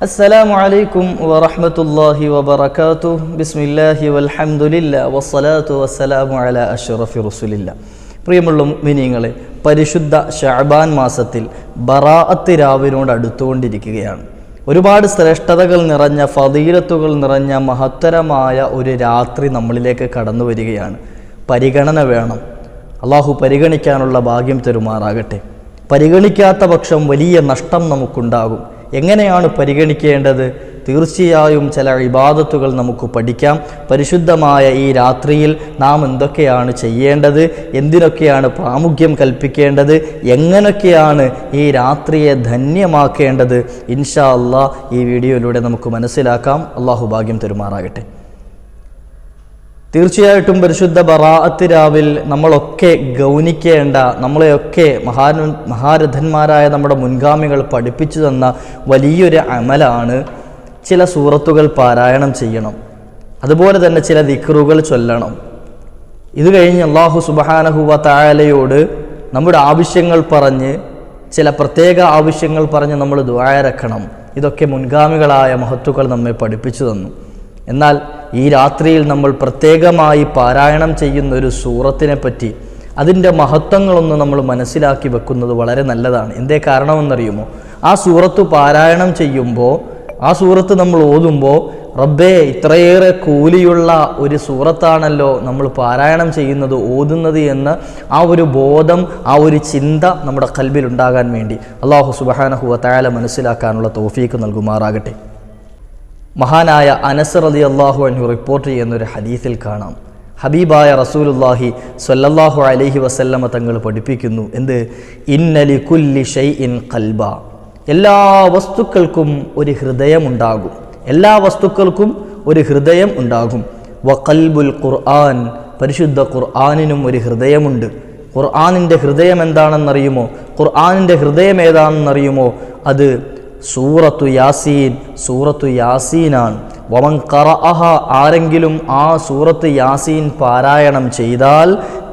അസ്സലാമു അലൈക്കും വറഹ്മത്തുള്ളാഹി വബറകാതുഹു. ബിസ്മില്ലാഹി വൽഹംദുലില്ലാഹി വസ്സലാത്തു വസ്സലാമു അലാ അഷ്റഫി റസൂലില്ലാഹ്. പ്രിയമുള്ള മുഅ്മിനീങ്ങളെ, പരിശുദ്ധ ശഅബാൻ മാസത്തിൽ ബറാഅത്ത് രാവിനോട് അടുത്തുകൊണ്ടിരിക്കുകയാണ്. ഒരുപാട് ശ്രേഷ്ഠതകൾ നിറഞ്ഞ, ഫളീലത്തുകൾ നിറഞ്ഞ മഹത്തരമായ ഒരു രാത്രി നമ്മളിലേക്ക് കടന്നു വരികയാണ്. പരിഗണന വേണം. അള്ളാഹു പരിഗണിക്കാനുള്ള ഭാഗ്യം തരുമാറാകട്ടെ. പരിഗണിക്കാത്ത പക്ഷം വലിയ നഷ്ടം നമുക്കുണ്ടാകും. എങ്ങനെയാണ് പരിഗണിക്കേണ്ടത്? തീർച്ചയായും ചില ഇബാദത്തുകൾ നമുക്ക് പഠിക്കാം. പരിശുദ്ധമായ ഈ രാത്രിയിൽ നാം എന്തൊക്കെയാണ് ചെയ്യേണ്ടത്, എന്തിനൊക്കെയാണ് പ്രാമുഖ്യം കൽപ്പിക്കേണ്ടത്, എങ്ങനെയൊക്കെയാണ് ഈ രാത്രിയെ ധന്യമാക്കേണ്ടത്, ഇൻഷാ അല്ലാഹ് ഈ വീഡിയോയിലൂടെ നമുക്ക് മനസ്സിലാക്കാം. അള്ളാഹു ഭാഗ്യം തരുമാറാകട്ടെ. തീർച്ചയായിട്ടും പരിശുദ്ധ ബറാഅത്ത് രാവിൽ നമ്മളൊക്കെ ഗൗനിക്കേണ്ട, നമ്മളെയൊക്കെ മഹാരഥന്മാരായ നമ്മുടെ മുൻഗാമികൾ പഠിപ്പിച്ചു തന്ന വലിയൊരു അമലാണ് ചില സൂറത്തുകൾ പാരായണം ചെയ്യണം. അതുപോലെ തന്നെ ചില ദിക്റുകൾ ചൊല്ലണം. ഇത് കഴിഞ്ഞ് അല്ലാഹു സുബ്ഹാനഹു വ തആലയോട് നമ്മുടെ ആവശ്യങ്ങൾ പറഞ്ഞ്, ചില പ്രത്യേക ആവശ്യങ്ങൾ പറഞ്ഞ് നമ്മൾ ദുആ ഇറക്കണം. ഇതൊക്കെ മുൻഗാമികളായ മഹത്തുക്കൾ നമ്മെ പഠിപ്പിച്ചു തന്നു. എന്നാൽ ഈ രാത്രിയിൽ നമ്മൾ പ്രത്യേകമായി പാരായണം ചെയ്യുന്ന ഒരു സൂറത്തിനെ പറ്റി, അതിൻ്റെ മഹത്വങ്ങളൊന്ന് നമ്മൾ മനസ്സിലാക്കി വെക്കുന്നത് വളരെ നല്ലതാണ്. എന്തേ കാരണമെന്നറിയുമോ? ആ സൂറത്ത് പാരായണം ചെയ്യുമ്പോൾ, ആ സൂറത്ത് നമ്മൾ ഓതുമ്പോൾ, റബ്ബേ ഇത്രയേറെ കൂലിയുള്ള ഒരു സൂറത്താണല്ലോ നമ്മൾ പാരായണം ചെയ്യുന്നത്, ഓതുന്നത് എന്ന ആ ഒരു ബോധം, ആ ഒരു ചിന്ത നമ്മുടെ ഖൽബിൽ ഉണ്ടാകാൻ വേണ്ടി അല്ലാഹു സുബ്ഹാനഹു വ തആല മനസ്സിലാക്കാനുള്ള തൗഫീഖ് നൽകുമാറാകട്ടെ. മഹാനായ അനസ് റളിയല്ലാഹു അൻഹു റിപ്പോർട്ട് ചെയ്യുന്നൊരു ഹദീസിൽ കാണാം, ഹബീബായ റസൂലുള്ളാഹി സ്വല്ലല്ലാഹു അലൈഹി വസല്ലമ തങ്ങൾ പഠിപ്പിക്കുന്നു, എന്ത്? ഇന്ന ലികുല്ലി ഷൈഇൻ ഖൽബ. എല്ലാ വസ്തുക്കൾക്കും ഒരു ഹൃദയമുണ്ടാകും. എല്ലാ വസ്തുക്കൾക്കും ഒരു ഹൃദയം ഉണ്ടാകും. വഖൽബുൽ ഖുർആൻ. പരിശുദ്ധ ഖുർആനിനും ഒരു ഹൃദയമുണ്ട്. ഖുർആനിൻ്റെ ഹൃദയം എന്താണെന്നറിയുമോ? ഖുർആനിൻ്റെ ഹൃദയം ഏതാണെന്നറിയുമോ? അത് സൂറത്തു യാസീൻ, സൂറത്തു യാസീനാണ്. വമൻ ഖറഅഹ, ആരെങ്കിലും ആ സൂറത്ത് യാസീൻ പാരായണം ചെയ്താൽ,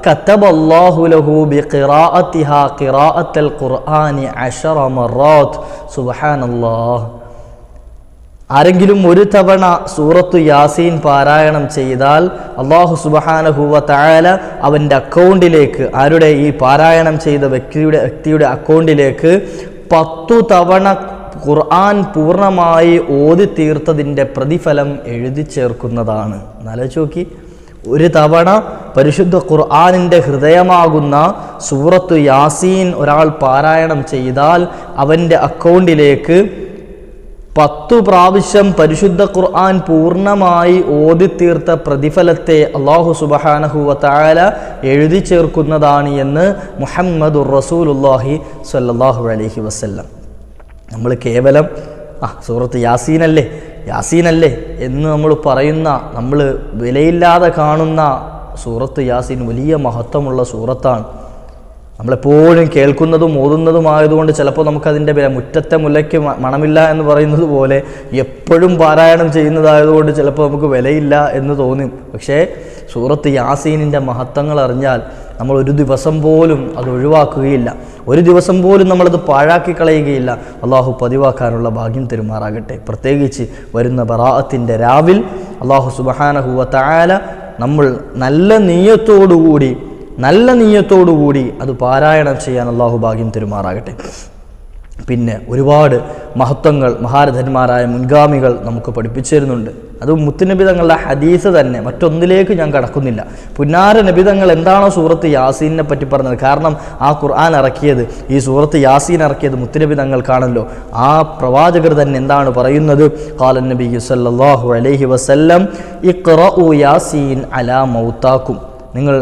കതബല്ലാഹു ലഹു ബിഖിറാഅത്തിഹാ ഖിറാഅത്തൽ ഖുർആനി 10 മറാത്ത്. സുബ്ഹാനല്ലാഹ്. ആരെങ്കിലും ഒരു തവണ സൂറത്തു യാസീൻ പാരായണം ചെയ്താൽ അല്ലാഹു സുബ്ഹാനഹു വ തആല അവൻ്റെ അക്കൗണ്ടിലേക്ക്, ആരുടെ? ഈ പാരായണം ചെയ്ത വ്യക്തിയുടെ അക്കൗണ്ടിലേക്ക് 10 തവണ ഖുർആൻ പൂർണ്ണമായി ഓതി തീർത്തതിൻ്റെ പ്രതിഫലം എഴുതി ചേർക്കുന്നതാണ്. എന്നാലോചിച്ച് നോക്കി, ഒരു തവണ പരിശുദ്ധ ഖുർആനിൻ്റെ ഹൃദയമാകുന്ന സൂറത്തു യാസീൻ ഒരാൾ പാരായണം ചെയ്താൽ അവൻ്റെ അക്കൗണ്ടിലേക്ക് 10 പ്രാവശ്യം പരിശുദ്ധ ഖുർആൻ പൂർണ്ണമായി ഓതി തീർത്ത പ്രതിഫലത്തെ അല്ലാഹു സുബ്ഹാനഹു വ തആല എഴുതി ചേർക്കുന്നതാണ് എന്ന് മുഹമ്മദുർ റസൂലുള്ളാഹി സ്വല്ലല്ലാഹു അലൈഹി വസല്ലം. നമ്മൾ കേവലം സൂറത്ത് യാസീനല്ലേ എന്ന് നമ്മൾ പറയുന്ന, നമ്മൾ വിലയില്ലാതെ കാണുന്ന സൂറത്ത് യാസീൻ വലിയ മഹത്വമുള്ള സൂറത്താണ്. നമ്മളെപ്പോഴും കേൾക്കുന്നതും ഓതുന്നതുമായതുകൊണ്ട് ചിലപ്പോൾ നമുക്കതിൻ്റെ മുറ്റത്തെ മുല്ലയ്ക്ക് മണമില്ല എന്ന് പറയുന്നത് പോലെ എപ്പോഴും പാരായണം ചെയ്യുന്നതായതുകൊണ്ട് ചിലപ്പോൾ നമുക്ക് വിലയില്ല എന്ന് തോന്നും. പക്ഷേ സൂറത്ത് യാസീനിൻ്റെ മഹത്വങ്ങൾ അറിഞ്ഞാൽ നമ്മൾ ഒരു ദിവസം പോലും അത് ഒഴിവാക്കുകയില്ല, ഒരു ദിവസം പോലും നമ്മളത് പാഴാക്കി കളയുകയില്ല. അള്ളാഹു പതിവാക്കാനുള്ള ഭാഗ്യം തരുമാറാകട്ടെ. പ്രത്യേകിച്ച് വരുന്ന ബറാഅത്തിൻ്റെ രാവിൽ അള്ളാഹു സുബ്ഹാനഹു വ തആല നമ്മൾ നല്ല നീയത്തോടുകൂടി അത് പാരായണം ചെയ്യാൻ അള്ളാഹു ഭാഗ്യം തരുമാറാകട്ടെ. പിന്നെ ഒരുപാട് മഹത്വങ്ങൾ മഹാരഥന്മാരായ മുൻഗാമികൾ നമുക്ക് പഠിപ്പിച്ചു തരുന്നുണ്ട്. അത് മുത്തുനബി തങ്ങളുടെ ഹദീസ് തന്നെ, മറ്റൊന്നിലേക്ക് ഞാൻ കടക്കുന്നില്ല. പുന്നാര നബി തങ്ങൾ എന്താണോ സൂറത്ത് യാസീനെ പറ്റി പറഞ്ഞത്, കാരണം ആ ഖുർആൻ ഇറക്കിയത്, ഈ സൂറത്ത് യാസീൻ ഇറക്കിയത് മുത്തുനബി തങ്ങൾക്കാണല്ലോ. ആ പ്രവാചകർ തന്നെ എന്താണ് പറയുന്നത്? ഖാല നബി സല്ലല്ലാഹു അലൈഹി വസല്ലം ഇഖ്റഉ യാസീൻ അലാ മൗതാക്കും. നിങ്ങൾ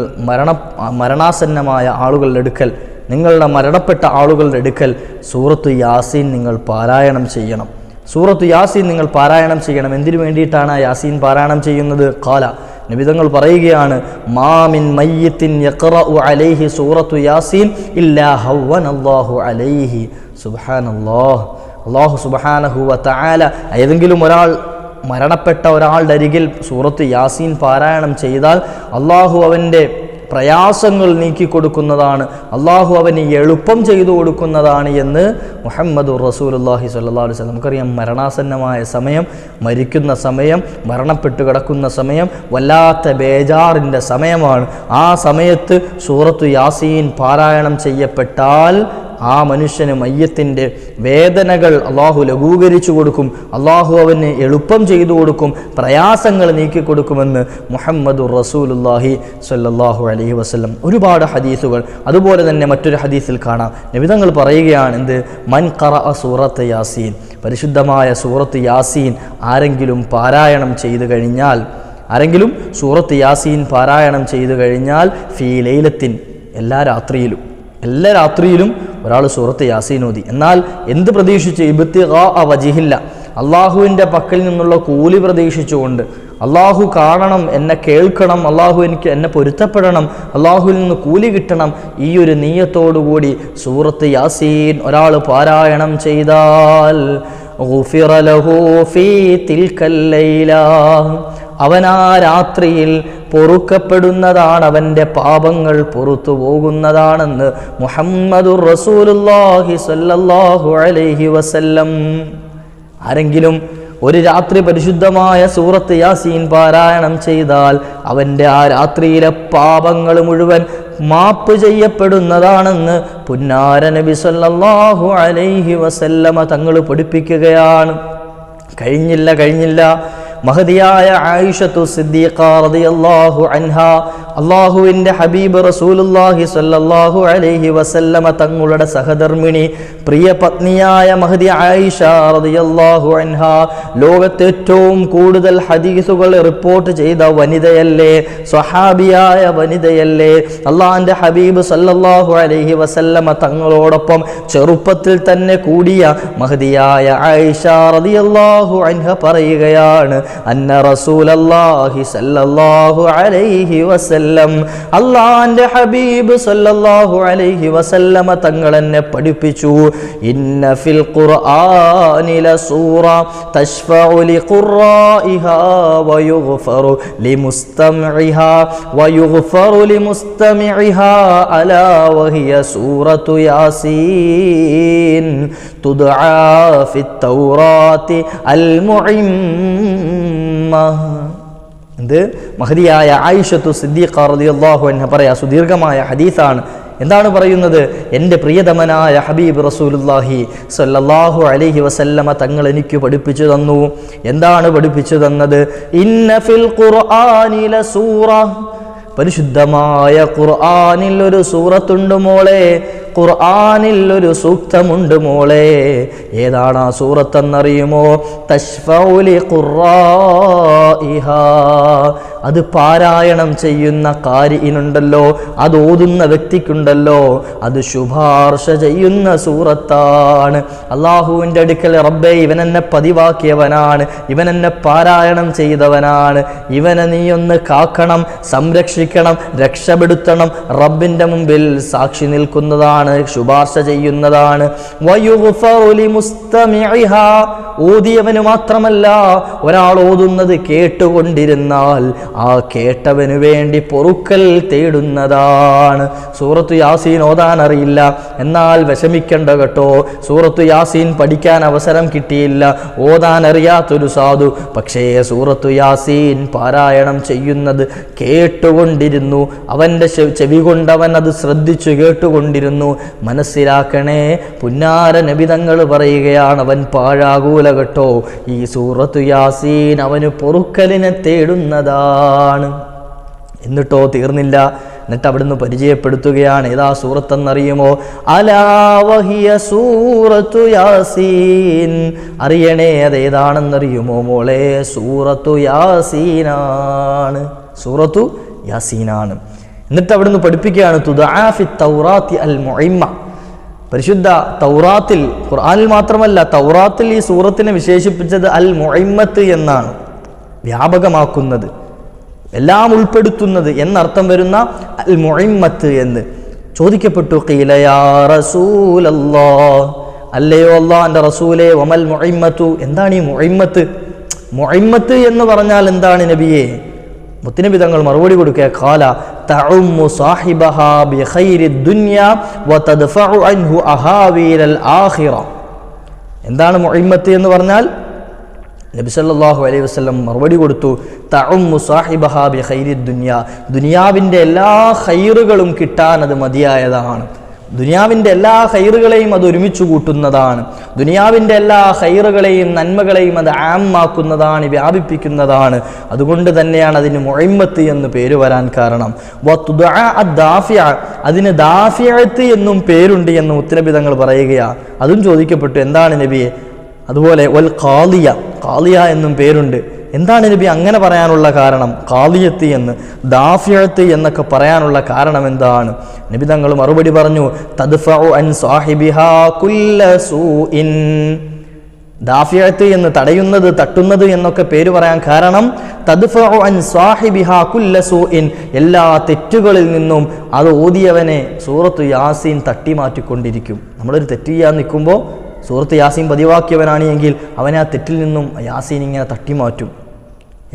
മരണാസന്നമായ ആളുകളുടെ അടുക്കൽ, നിങ്ങളുടെ മരണപ്പെട്ട ആളുകളുടെ അടുക്കൽ സൂറത്തു യാസീൻ നിങ്ങൾ പാരായണം ചെയ്യണം. സൂറത്തു യാസീൻ നിങ്ങൾ പാരായണം ചെയ്യണം. എന്തിനു വേണ്ടിയിട്ടാണ് യാസീൻ പാരായണം ചെയ്യുന്നത്? ഖാല, നബിതങ്ങൾ പറയുകയാണ്, മാമിൻ മയ്യിത്തിൻ യഖറഉ അലൈഹി സൂറത്തു യാസീൻ ഇല്ലാ ഹവ്വനല്ലാഹു അലൈഹി. സുബ്ഹാനല്ലാഹ്. അല്ലാഹു സുബ്ഹാനഹു വ തആല ഏതെങ്കിലും ഒരാൾ, മരണപ്പെട്ട ഒരാളുടെ അരികിൽ സൂറത്ത് യാസീൻ പാരായണം ചെയ്താൽ അള്ളാഹു അവൻ്റെ പ്രയാസങ്ങൾ നീക്കിക്കൊടുക്കുന്നതാണ്, അള്ളാഹു അവന് എളുപ്പം ചെയ്തു കൊടുക്കുന്നതാണ് എന്ന് മുഹമ്മദുർ റസൂലുള്ളാഹി സ്വല്ലല്ലാഹു അലൈഹി വസല്ലം. നമുക്കറിയാം, മരണാസന്നമായ സമയം, മരിക്കുന്ന സമയം, മരണപ്പെട്ടു കിടക്കുന്ന സമയം വല്ലാത്ത ബേജാറിൻ്റെ സമയമാണ്. ആ സമയത്ത് സൂറത്തു യാസീൻ പാരായണം ചെയ്യപ്പെട്ടാൽ ആ മനുഷ്യന് മയ്യത്തിൻ്റെ വേദനകൾ അള്ളാഹു ലഘൂകരിച്ചു കൊടുക്കും, അള്ളാഹു അവന് എളുപ്പം ചെയ്തു കൊടുക്കും, പ്രയാസങ്ങൾ നീക്കിക്കൊടുക്കുമെന്ന് മുഹമ്മദുർ റസൂലുള്ളാഹി സ്വല്ലല്ലാഹു അലൈഹി വസല്ലം. ഒരുപാട് ഹദീസുകൾ. അതുപോലെ തന്നെ മറ്റൊരു ഹദീസിൽ കാണാം, നബി തങ്ങൾ പറയുകയാണ്, എന്ത്? മൻ ഖറഅ സൂറത്ത് യാസീൻ, പരിശുദ്ധമായ സൂറത്ത് യാസീൻ ആരെങ്കിലും പാരായണം ചെയ്തു കഴിഞ്ഞാൽ, സൂറത്ത് യാസീൻ പാരായണം ചെയ്തു കഴിഞ്ഞാൽ ഫീ ലൈലത്തിൻ, എല്ലാ രാത്രിയിലും ഒരാൾ സൂറത്ത് യാസീൻ ഓതി. എന്നാൽ എന്ത് പ്രതീക്ഷിച്ച്? ഇബ്തിഗാ വജ്ഹില്ല, അള്ളാഹുവിൻ്റെ പക്കൽ നിന്നുള്ള കൂലി പ്രതീക്ഷിച്ചുകൊണ്ട്, അള്ളാഹു കാണണം, എന്നെ കേൾക്കണം, അള്ളാഹു എന്നെ പൊരുത്തപ്പെടണം, അള്ളാഹുവിൽ നിന്ന് കൂലി കിട്ടണം, ഈ ഒരു നീയത്തോടുകൂടി സൂറത്ത് യാസീൻ ഒരാൾ പാരായണം ചെയ്താൽ ഗുഫിറ ലഹു ഫീ തിൽക്കൽ ലൈല, അവനാ രാത്രിയിൽ പൊറുക്കപ്പെടുന്നതാണ്, അവൻ്റെ പാപങ്ങൾ പുറത്തു പോകുന്നതാണെന്ന് മുഹമ്മദുർ റസൂലുള്ളാഹി സ്വല്ലല്ലാഹു അലൈഹി വസല്ലം. ആരെങ്കിലും ഒരു രാത്രി പരിശുദ്ധമായ സൂറത്ത് യാസീൻ പാരായണം ചെയ്താൽ അവൻ്റെ ആ രാത്രിയിലെ പാപങ്ങൾ മുഴുവൻ മാപ്പ് ചെയ്യപ്പെടുന്നതാണെന്ന് പുന്നാര നബി സല്ലല്ലാഹു അലൈഹി വസല്ലമ തങ്ങൾ പഠിപ്പിക്കുകയാണ്. കഴിഞ്ഞില്ല മഹദിയായ ആയിഷത്തു സിദ്ദീഖ റളിയല്ലാഹു അൻഹാ, അള്ളാഹുവിൻ്റെ ഹബീബ് റസൂലുള്ളാഹി സ്വല്ലല്ലാഹു അലൈഹി വസല്ലമ തങ്ങളുടെ സഹധർമ്മിണി, പ്രിയ പത്നിയായ മഹദി ആയിഷ റളിയല്ലാഹു അൻഹാ, ലോകത്തെ ഏറ്റവും കൂടുതൽ ഹദീസുകൾ റിപ്പോർട്ട് ചെയ്ത വനിതയല്ലേ, സ്വഹാബിയായ വനിതയല്ലേ, അള്ളാഹിൻ്റെ ഹബീബ് സല്ലല്ലാഹു അലൈഹി വസല്ലമ തങ്ങളോടൊപ്പം ചെറുപ്പത്തിൽ തന്നെ കൂടിയ മഹദിയായ ആയിഷ റളിയല്ലാഹു അൻഹ പറയുകയാണ്, അന്ന റസൂലല്ലാഹി സല്ലല്ലാഹു അലൈഹി വസല്ലം, അല്ലാഹുവിൻ്റെ ഹബീബ് സല്ലല്ലാഹു അലൈഹി വസല്ലമ തങ്ങൾ എന്നെ പഠിപ്പിച്ചു, ഇന്ന ഫിൽ ഖുർആനി ലസൂറ തശ്ഫഉ ലിഖുറാഇഹാ വയുഗ്ഫറു ലിമുസ്തമിഇഹാ അലാ വഹിയ സൂറത്തു യാസീൻ തുദ്ആ ഫിത് തൗറാത്തി അൽ മുഇമ്മ. ഇത് മഹദിയായ ആയിഷത്തു സിദ്ദീഖ റളിയല്ലാഹു അൻഹ പറയാ, സുദീർഘമായ ഹദീസാണ്. എന്താണ് പറയുന്നത്? എൻ്റെ പ്രിയതമനായ ഹബീബ് റസൂലുള്ളാഹി സ്വല്ലല്ലാഹു അലൈഹി വസല്ലമ തങ്ങൾ എനിക്ക് പഠിപ്പിച്ചു തന്നു. എന്താണ് പഠിപ്പിച്ചു തന്നത്? ഇന്ന ഫിൽ ഖുർആനി ലസൂറ, പരിശുദ്ധമായ ഖുർആനിൽ ഒരു സൂറത്തുണ്ട് മോളെ, ഖുർആനിൽ ഒരു സൂക്തമുണ്ട് മോളെ. ഏതാണ് ആ സൂറത്തെന്നറിയുമോ? തശ്ഫഉ ലിഖുറാഇഹാ, അത് പാരായണം ചെയ്യുന്ന കാരിയിനുണ്ടല്ലോ, അത് ഓതുന്ന വ്യക്തിക്കുണ്ടല്ലോ, അത് ശുപാർശ ചെയ്യുന്ന സൂറത്താണ്. അള്ളാഹുവിൻ്റെ അടുക്കൽ, റബ്ബേ ഇവൻ എന്നെ പതിവാക്കിയവനാണ്, ഇവൻ എന്നെ പാരായണം ചെയ്തവനാണ്, ഇവനെ നീയൊന്ന് കാക്കണം, സംരക്ഷിക്കണം, രക്ഷപ്പെടുത്തണം, റബ്ബിൻ്റെ മുമ്പിൽ സാക്ഷി നിൽക്കുന്നതാണ്, ശുപാർശ ചെയ്യുന്നതാണ്. വയുഗ്ഫറു ലിമുസ്തമിഇഹാ, ഓതിയവന് മാത്രമല്ല, ഒരാൾ ഓതുന്നത് കേട്ടുകൊണ്ടിരുന്നാൽ ആ കേട്ടവന് വേണ്ടി പൊറുക്കൽ തേടുന്നതാണ്. സൂറത്തു യാസീൻ ഓതാൻ അറിയില്ല, എന്നാൽ വിഷമിക്കണ്ട കേട്ടോ, സൂറത്തു യാസീൻ പഠിക്കാൻ അവസരം കിട്ടിയില്ല, ഓതാൻ അറിയാത്തൊരു സാധു, പക്ഷേ സൂറത്തു യാസീൻ പാരായണം ചെയ്യുന്നത് കേട്ടുകൊണ്ടിരുന്നു, അവൻ്റെ ചെവി കൊണ്ടവൻ അത് ശ്രദ്ധിച്ചു കേട്ടുകൊണ്ടിരുന്നു. മനസ്സിലാക്കണേ, പുന്നാര നബി തങ്ങൾ പറയുകയാണ്, അവൻ പാഴാകൂല കേട്ടോ, ഈ സൂറത്തു യാസീൻ അവന് പൊറുക്കലിനെ തേടുന്നതാണ്. എന്നിട്ടോ തീർന്നില്ല, എന്നിട്ട് അവിടുന്ന് പരിചയപ്പെടുത്തുകയാണ്. ഏതാ സൂറത്തെന്നറിയുമോ? അലാ വഹിയ സൂറത്തു യാസീൻ, അറിയണേ അതേതാണെന്നറിയുമോ മോളെ? സൂറത്തു യാസീനാണ്, സൂറത്തു യാസീനാണ്. എന്നിട്ട് അവിടുന്ന് പഠിപ്പിക്കുകയാണ്, തുദ്ആ ഫിത് തൗറാത്തി അൽ മുഇമ്മ, പരിശുദ്ധ തൗറാത്തിൽ, ഖുർആനിൽ മാത്രമല്ല, തൗറാത്തിൽ ഈ സൂറത്തിനെ വിശേഷിപ്പിച്ചത് അൽ മുഇമ്മത്ത് എന്നാണ്, വ്യാപകമാക്കുന്നത്, എല്ലാം ഉൾപ്പെടുത്തുന്നത് എന്നർത്ഥം വരുന്ന അൽ മുഇമ്മത്ത് എന്ന്. ചോദിക്കപ്പെട്ടു, ഖീല യാ റസൂലല്ലാഹ്, അല്ലയോ അല്ലാഹുവിൻ്റെ റസൂലേ, വമൽ മുഇമ്മത്തു, എന്താണ് ഈ മുഇമ്മത്ത്? മുഇമ്മത്ത് എന്ന് പറഞ്ഞാൽ എന്താണ് നബിയേ? മുത്തുനബി തങ്ങൾ മറുപടി കൊടുക്കുക, ഖാല തഉമ്മു സാഹിബഹാ ബിഖൈരി ദുനിയ വതദ്ഫഉ അൻഹു അഹാവീലൽ ആഖിറ. എന്താണ് മുഇമ്മത്ത് എന്ന് പറഞ്ഞാൽ? നബി സല്ലല്ലാഹു അലൈഹി വസല്ലം മറുപടി കൊടുത്തു, തഉമ്മു സാഹിബഹാ ബിഖൈരി ദുനിയ, ദുനിയാവിൻ്റെ എല്ലാ ഖൈറുകളും കിട്ടാൻ അത് മതിയായതാണ്. ദുനിയാവിൻ്റെ എല്ലാ ഖൈറുകളെയും അത് ഒരുമിച്ച് കൂട്ടുന്നതാണ്. ദുനിയാവിൻ്റെ എല്ലാ ഖൈറുകളെയും നന്മകളെയും അത് ആമാക്കുന്നതാണ്, വ്യാപിപ്പിക്കുന്നതാണ്. അതുകൊണ്ട് തന്നെയാണ് അതിന് മുഇമ്മത്ത് എന്ന് പേര് വരാൻ കാരണം. അതിന് ദാഫിഅത്ത് എന്നും പേരുണ്ട് എന്ന് മുത്തുനബി തങ്ങൾ പറയുകയാണ്. അതും ചോദിക്കപ്പെട്ടു, എന്താണ് നബിയെ? അതുപോലെ വൽ ഖാലിയ, ഖാലിയ എന്നും പേരുണ്ട്. എന്താണ് നബി അങ്ങനെ പറയാനുള്ള കാരണം? ഖാലിയത്ത് എന്ന് ദാഫിഅത്ത് എന്നൊക്കെ പറയാനുള്ള കാരണം എന്താണ്? നബി തങ്ങൾ മറുപടി പറഞ്ഞു, തദ്ഫഉ അൻ സാഹിബിഹാ കുല്ല സൂഇൻ. ദാഫിഅത്ത് എന്ന് തടയുന്നത്, തട്ടുന്നത് എന്നൊക്കെ പേര് പറയാൻ കാരണം തദ്ഫഉ അൻ സാഹിബിഹാ കുല്ല സൂഇൻ, എല്ലാ തെറ്റുകളിൽ നിന്നും അത് ഓതിയവനെ സൂറത്ത് യാസീൻ തട്ടിമാറ്റിക്കൊണ്ടിരിക്കും. നമ്മളൊരു തെറ്റ് ചെയ്യാൻ നിൽക്കുമ്പോൾ സൂറത്ത് യാസീൻ പതിവാക്കിയവനാണ് എങ്കിൽ അവനെ ആ തെറ്റിൽ നിന്നും യാസീൻ ഇങ്ങനെ തട്ടിമാറ്റും.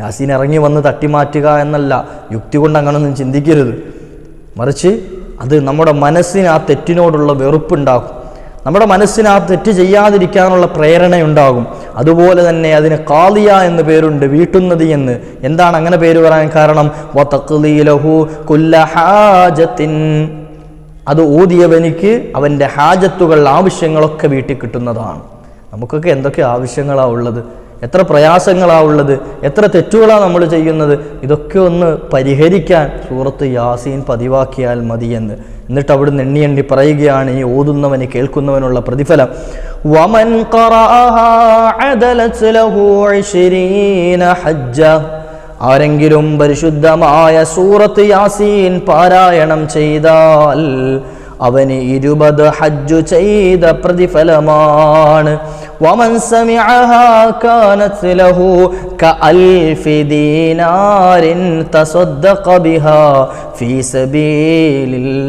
യാസീൻ ഇറങ്ങി വന്ന് തട്ടിമാറ്റുക എന്നല്ല, യുക്തി കൊണ്ട് അങ്ങനൊന്നും ചിന്തിക്കരുത്. മറിച്ച് അത് നമ്മുടെ മനസ്സിന് ആ തെറ്റിനോടുള്ള വെറുപ്പുണ്ടാകും, നമ്മുടെ മനസ്സിന് ആ തെറ്റ് ചെയ്യാതിരിക്കാനുള്ള പ്രേരണയുണ്ടാകും. അതുപോലെ തന്നെ അതിന് ഖാലിയ എന്ന് പേരുണ്ട്, വീട്ടുന്നത് എന്ന്. എന്താണ് അങ്ങനെ പേര് പറയാൻ കാരണം? വതഖ്ലീലഹു കുല്ല ഹാജത്തിൻ, അത് ഓതിയവനിക്ക് അവൻ്റെ ഹാജത്തുകൾ, ആവശ്യങ്ങളൊക്കെ വീട്ടിൽ കിട്ടുന്നതാണ്. നമുക്കൊക്കെ എന്തൊക്കെ ആവശ്യങ്ങളാണ് ഉള്ളത്, എത്ര പ്രയാസങ്ങളാണ് ഉള്ളത്, എത്ര തെറ്റുകളാണ് നമ്മൾ ചെയ്യുന്നത്. ഇതൊക്കെ ഒന്ന് പരിഹരിക്കാൻ സൂറത്ത് യാസീൻ പതിവാക്കിയാൽ മതിയെന്ന്. എന്നിട്ട് അവിടുന്ന് എണ്ണി എണ്ണി പറയുകയാണ് ഈ ഓതുന്നവന്, കേൾക്കുന്നവനുള്ള പ്രതിഫലം. വമൻ ഖറഅഹാ അദലത് ലഹു 20 ഹജ്ജ. ആരെങ്കിലും പരിശുദ്ധമായ സൂറത്ത് യാസീൻ പാരായണം ചെയ്താൽ അവന് 20 ഹജ്ജ് ചെയ്ത പ്രതിഫലമാണ്. വമൻ സമിഅഹാ കാനത് ലഹു കഅൽഫി ദീനാരിൻ തസദ്ദഖ ബിഹാ ഫീ സബീലില്ലാഹ്.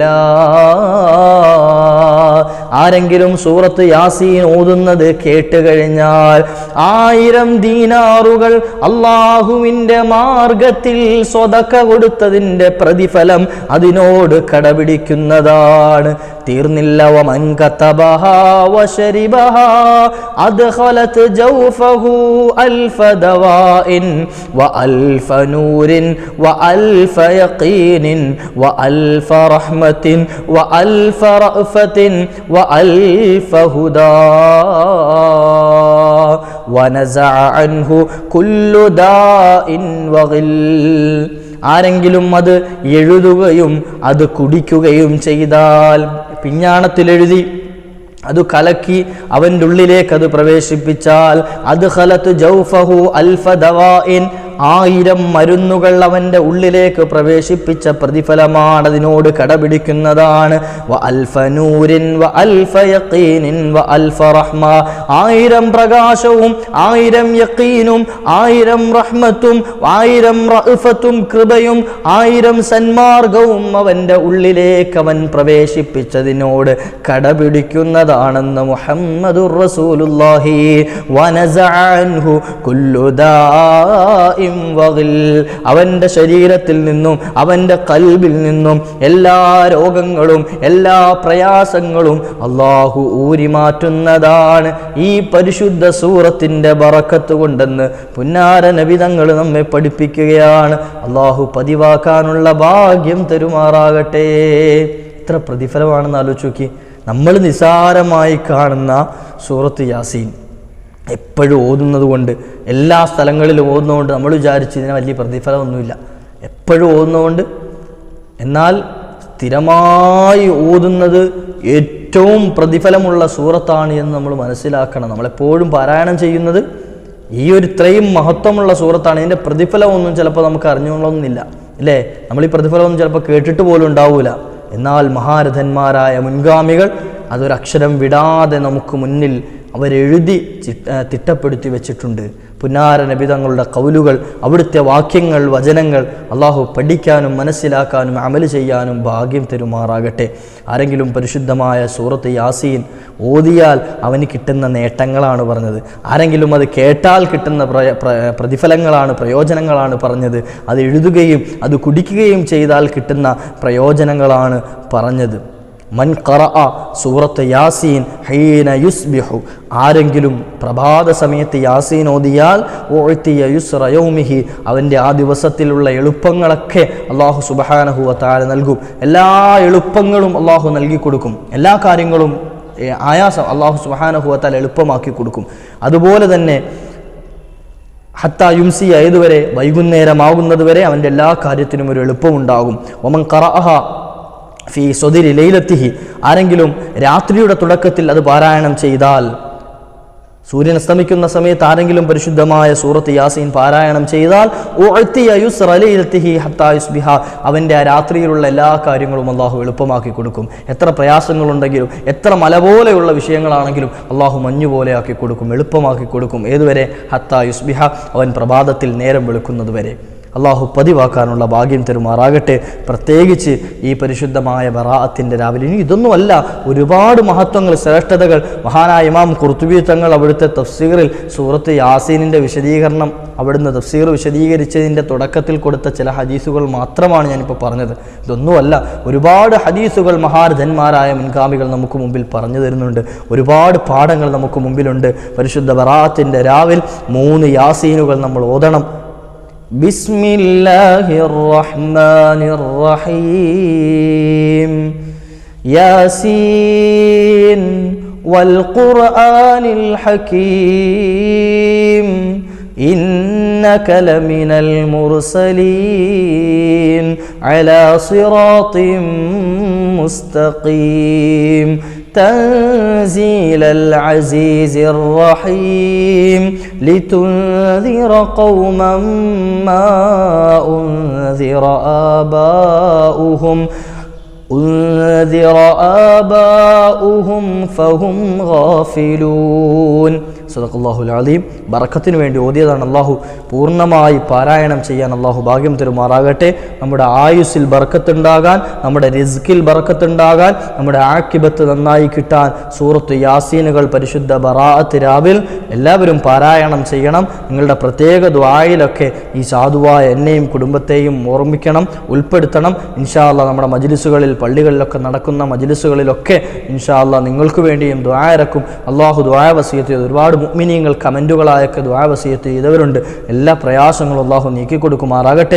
ആരെങ്കിലും സൂറത്ത് യാസീൻ ഓതുന്നത് കേട്ട് കഴിഞ്ഞാൽ 1000 ദീനാറുകൾ അല്ലാഹുവിൻ്റെ മാർഗത്തിൽ സ്വതക്ക കൊടുത്തതിൻ്റെ പ്രതിഫലം അതിനോട് കടപിടിക്കുന്നതാണ്. തീർന്നില്ല. വമൻ കതബഹാ വശരിബഹാ അദ്ഖലത് ജൗഫഹു അൽഫ ദവാഇൻ വഅൽഫ നൂരിൻ വഅൽഫ യഖീനിൻ വഅൽഫ റഹ്മത്തിൻ വഅൽഫ റഅഫത്തിൻ വഅൽഫ ഹുദാ വനസഅ അൻഹു കുല്ലു ദാഇൻ വഗിൽ. ആരെങ്കിലും അത് എഴുതുകയും അത് കുടിക്കുകയും ചെയ്താൽ, പിഞ്ഞാണത്തിലെഴുതി അത് കലക്കി അവൻ്റെ ഉള്ളിലേക്ക് അത് പ്രവേശിപ്പിച്ചാൽ, അദ്ഖലത് ജൗഫഹു അൽഫ ദവാഇൻ, 1000 മരുന്നുകൾ അവൻ്റെ ഉള്ളിലേക്ക് പ്രവേശിപ്പിച്ച പ്രതിഫലമാണ്, അതിനോട് കടപിടിക്കുന്നതാണ്. വഅൽഫ നൂരിൻ വഅൽഫ യഖീനിൻ വഅൽഫ റഹ്മ, 1000 പ്രകാശവും 1000 യഖീനും 1000 റഹ്മത്തും 1000 റഅഫത്തും കൃപയും 1000 സന്മാർഗവും അവൻ്റെ ഉള്ളിലേക്ക് അവൻ പ്രവേശിപ്പിച്ചതിനോട് കടപിടിക്കുന്നതാണെന്ന് മുഹമ്മദുർ റസൂലുള്ളാഹി. വനസഅ അൻഹു കുല്ലു ദാഇൻ വഗിൽ, അവൻ്റെ ശരീരത്തിൽ നിന്നും അവൻ്റെ ഖൽബിൽ നിന്നും എല്ലാ രോഗങ്ങളും എല്ലാ പ്രയാസങ്ങളും അല്ലാഹു ഊരി മാറ്റുന്നതാണ് ഈ പരിശുദ്ധ സൂറത്തിൻ്റെ ബറക്കത്ത് കൊണ്ടെന്ന് പുന്നാര നബി തങ്ങൾ നമ്മെ പഠിപ്പിക്കുകയാണ്. അല്ലാഹു പതിവാക്കാനുള്ള ഭാഗ്യം തരുമാറാകട്ടെ. എത്ര പ്രതിഫലമാണെന്ന് ആലോചിച്ച് നോക്കി. നമ്മൾ നിസാരമായി കാണുന്ന സൂറത്ത് യാസീൻ എപ്പോഴും ഓതുന്നത് കൊണ്ട്, എല്ലാ സ്ഥലങ്ങളിലും ഓതുന്നതുകൊണ്ട് നമ്മൾ വിചാരിച്ച് ഇതിന് വലിയ പ്രതിഫലമൊന്നുമില്ല. എപ്പോഴും ഓതുന്നതുകൊണ്ട്, എന്നാൽ സ്ഥിരമായി ഓതുന്നത് ഏറ്റവും പ്രതിഫലമുള്ള സൂറത്താണ് എന്ന് നമ്മൾ മനസ്സിലാക്കണം. നമ്മളെപ്പോഴും പാരായണം ചെയ്യുന്നത് ഈ ഇത്രയും മഹത്വമുള്ള സൂറത്താണ്. ഇതിൻ്റെ പ്രതിഫലമൊന്നും ചിലപ്പോൾ നമുക്ക് അറിഞ്ഞുകൊള്ളണമെന്നില്ല, അല്ലേ? നമ്മൾ ഈ പ്രതിഫലമൊന്നും ചിലപ്പോൾ കേട്ടിട്ട് പോലും ഉണ്ടാവില്ല. എന്നാൽ മഹാരഥന്മാരായ മുൻഗാമികൾ അതൊരക്ഷരം വിടാതെ നമുക്ക് മുന്നിൽ അവരെഴുതി തിട്ടപ്പെടുത്തി വെച്ചിട്ടുണ്ട്. പുന്നാര നബി തങ്ങളുടെ ഖൗലുകൾ, അവിടുത്തെ വാക്യങ്ങൾ, വചനങ്ങൾ അള്ളാഹു പഠിക്കാനും മനസ്സിലാക്കാനും അമല് ചെയ്യാനും ഭാഗ്യം തരുമാറാകട്ടെ. ആരെങ്കിലും പരിശുദ്ധമായ സൂറത്ത് യാസീൻ ഓതിയാൽ അവന് കിട്ടുന്ന നേട്ടങ്ങളാണ് പറഞ്ഞത്. ആരെങ്കിലും അത് കേട്ടാൽ കിട്ടുന്ന പ്രതിഫലങ്ങളാണ്, പ്രയോജനങ്ങളാണ് പറഞ്ഞത്. അത് എഴുതുകയും അത് കുടിക്കുകയും ചെയ്താൽ കിട്ടുന്ന പ്രയോജനങ്ങളാണ് പറഞ്ഞത്. മൻ ഖറഅ സൂറത്ത് യാസീൻ ഹീന യുസ്ബിഹു, ആരെങ്കിലും പ്രഭാത സമയത്ത് യാസീൻ ഓതിയാൽ ഉഅ്തിയ യുസ്റ യൗമിഹി, അവൻ്റെ ആ ദിവസത്തിലുള്ള എളുപ്പങ്ങളൊക്കെ അല്ലാഹു സുബ്ഹാനഹു വ തആല നൽകും. എല്ലാ എളുപ്പങ്ങളും അല്ലാഹു നൽകി കൊടുക്കും. എല്ലാ കാര്യങ്ങളും ആയാസം അല്ലാഹു സുബ്ഹാനഹു വ തആല എളുപ്പമാക്കി കൊടുക്കും. അതുപോലെ തന്നെ ഹത്താ യുംസിയ, ഏതുവരെ? വൈകുന്നേരമാകുന്നത് വരെ അവൻ്റെ എല്ലാ കാര്യത്തിനും ഒരു എളുപ്പമുണ്ടാകും. വമൻ ഖറഅഹ ഫീ സ്വദിരി ലൈലത്തിഹി, ആരെങ്കിലും രാത്രിയുടെ തുടക്കത്തിൽ അത് പാരായണം ചെയ്താൽ, സൂര്യൻ അസ്തമിക്കുന്ന സമയത്ത് ആരെങ്കിലും പരിശുദ്ധമായ സൂറത്ത് യാസീൻ പാരായണം ചെയ്താൽ ഉഅ്തിയ യുസ്റ ലൈലത്തിഹി ഹത്താ യുസ്ബിഹ, അവൻ്റെ ആ രാത്രിയിലുള്ള എല്ലാ കാര്യങ്ങളും അള്ളാഹു എളുപ്പമാക്കി കൊടുക്കും. എത്ര പ്രയാസങ്ങളുണ്ടെങ്കിലും, എത്ര മല പോലെയുള്ള വിഷയങ്ങളാണെങ്കിലും അള്ളാഹു മഞ്ഞുപോലെ ആക്കി കൊടുക്കും, എളുപ്പമാക്കി കൊടുക്കും. ഏതുവരെ? ഹത്താ യുസ്ബിഹ, അവൻ പ്രഭാതത്തിൽ നേരം വെളുക്കുന്നത് വരെ. അള്ളാഹു പതിവാക്കാനുള്ള ഭാഗ്യം തരുമാറാകട്ടെ. പ്രത്യേകിച്ച് ഈ പരിശുദ്ധമായ ബറാഅത്തിൻ്റെ രാവിലെ. ഇനി ഇതൊന്നുമല്ല, ഒരുപാട് മഹത്വങ്ങൾ, ശ്രേഷ്ഠതകൾ മഹാനായ ഇമാം ഖുർത്തുബി തങ്ങൾ അവിടുത്തെ തഫ്സീറിൽ സൂറത്ത് യാസീനിൻ്റെ വിശദീകരണം, അവിടുന്ന് തഫ്സീർ വിശദീകരിച്ചതിൻ്റെ തുടക്കത്തിൽ കൊടുത്ത ചില ഹദീസുകൾ മാത്രമാണ് ഞാനിപ്പോൾ പറഞ്ഞത്. ഇതൊന്നുമല്ല, ഒരുപാട് ഹദീസുകൾ മഹാരഥന്മാരായ മുൻഗാമികൾ നമുക്ക് മുമ്പിൽ പറഞ്ഞു തരുന്നുണ്ട്. ഒരുപാട് പാഠങ്ങൾ നമുക്ക് മുമ്പിലുണ്ട്. പരിശുദ്ധ ബറാഅത്തിൻ്റെ രാവിൽ 3 യാസീനുകൾ നമ്മൾ ഓതണം. ബിസ്മില്ലാഹിർ റഹ്മാനിർ റഹീം. യാസീൻ വൽ ഖുർആനിൽ ഹകീം. ഇന്നക ലമിനൽ മുർസലീൻ അലാ സിറാത്തിൻ മുസ്തഖീം. تنزيل العزيز الرحيم لتنذر قوما ما أنذر آباؤهم فهم غافلون. സദഖല്ലാഹുൽ അലീം. ബറക്കത്തിന് വേണ്ടി ഓതിയതാണ്. അള്ളാഹു പൂർണ്ണമായി പാരായണം ചെയ്യാൻ അള്ളാഹു ഭാഗ്യം തരുമാറാകട്ടെ. നമ്മുടെ ആയുസ്സിൽ ബറക്കത്തുണ്ടാകാൻ, നമ്മുടെ റിസ്കിൽ ബറക്കത്തുണ്ടാകാൻ, നമ്മുടെ ആക്കിബത്ത് നന്നായി കിട്ടാൻ സൂറത്ത് യാസീനുകൾ പരിശുദ്ധ ബറാഅത്ത് രാവിൽ എല്ലാവരും പാരായണം ചെയ്യണം. നിങ്ങളുടെ പ്രത്യേക ദുആയിലൊക്കെ ഈ സാധുവായ എന്നെയും കുടുംബത്തെയും ഓർമ്മിക്കണം, ഉൾപ്പെടുത്തണം. ഇൻഷാ അല്ലാഹ് നമ്മുടെ മജ്ലിസുകളിൽ, പള്ളികളിലൊക്കെ നടക്കുന്ന മജ്ലിസുകളിലൊക്കെ ഇൻഷാ അല്ലാഹ് നിങ്ങൾക്ക് വേണ്ടിയും ദുആ ഇറക്കും. അള്ളാഹു ദുആ വസിയത്ത് ചെയ്ത് ഒരുപാട് മുഅ്മിനീങ്ങൾ കമൻറ്റുകളായൊക്കെ ദുആ വസിയത്ത് ചെയ്തവരുണ്ട്. എല്ലാ പ്രയാസങ്ങളും അള്ളാഹു നീക്കി കൊടുക്കുമാറാകട്ടെ.